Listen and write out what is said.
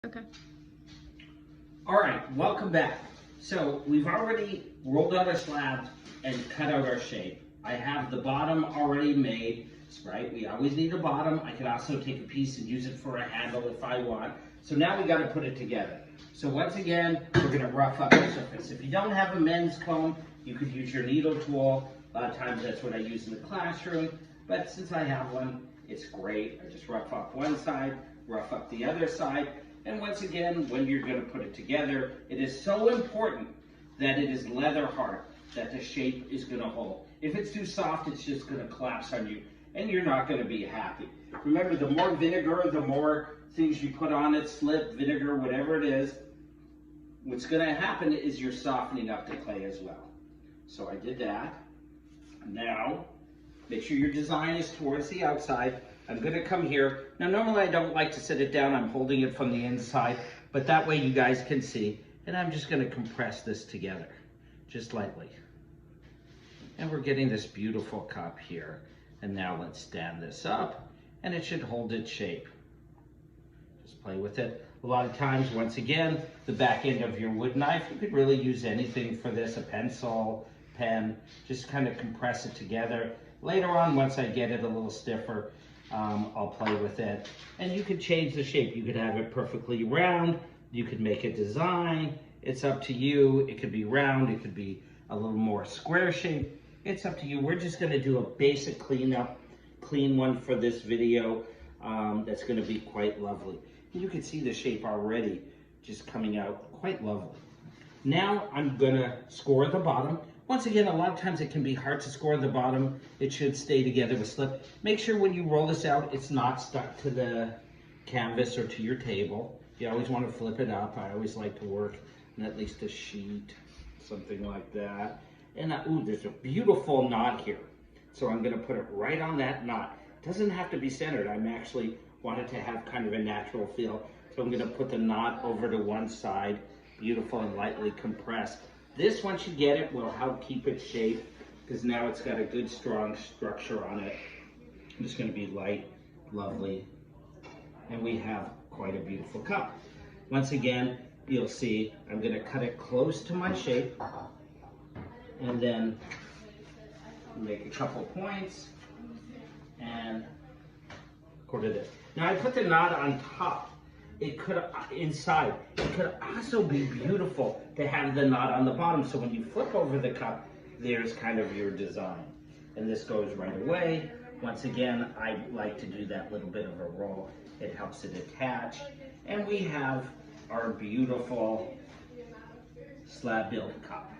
Okay. All right, welcome back. So we've already rolled out our slab and cut out our shape. I have the bottom already made, right? We always need a bottom. I could also take a piece and use it for a handle if I want. So now we got to put it together. So once again, we're going to rough up the surface. If you don't have a men's comb, you could use your needle tool. A lot of times that's what I use in the classroom. But since I have one, it's great. I just rough up one side, rough up the other side. And once again, when you're going to put it together, it is so important that it is leather hard, that the shape is going to hold. If it's too soft, it's just going to collapse on you, and you're not going to be happy. Remember, the more vinegar, the more things you put on it, slip, vinegar, whatever it is, what's going to happen is you're softening up the clay as well. So I did that. Now, make sure your design is towards the outside. I'm going to come here. Now, normally I don't like to set it down. I'm holding it from the inside, but that way you guys can see. And I'm just going to compress this together, just lightly. And we're getting this beautiful cup here. And now let's stand this up, and it should hold its shape. Just play with it. A lot of times, once again, the back end of your wood knife, you could really use anything for this, a pencil, pen, just kind of compress it together. Later on, once I get it a little stiffer, I'll play with it. And you could change the shape. You could have it perfectly round. You could make a design. It's up to you. It could be round. It could be a little more square shape. It's up to you. We're just going to do a basic clean one for this video. That's going to be quite lovely. And you can see the shape already just coming out quite lovely. Now I'm going to score the bottom. Once again, a lot of times it can be hard to score the bottom. It should stay together with slip. Make sure when you roll this out, it's not stuck to the canvas or to your table. You always want to flip it up. I always like to work on at least a sheet, something like that. And ooh, there's a beautiful knot here. So I'm going to put it right on that knot. It doesn't have to be centered. I'm actually wanted to have kind of a natural feel. So I'm going to put the knot over to one side, beautiful and lightly compressed. This, once you get it, will help keep its shape because now it's got a good strong structure on it. It's going to be light, lovely, and we have quite a beautiful cup. Once again, you'll see I'm going to cut it close to my shape and then make a couple points and quarter this. Now I put the knot on top. It could, inside, it could also be beautiful to have the knot on the bottom. So when you flip over the cup, there's kind of your design. And this goes right away. Once again, I like to do that little bit of a roll. It helps it attach. And we have our beautiful slab built cup.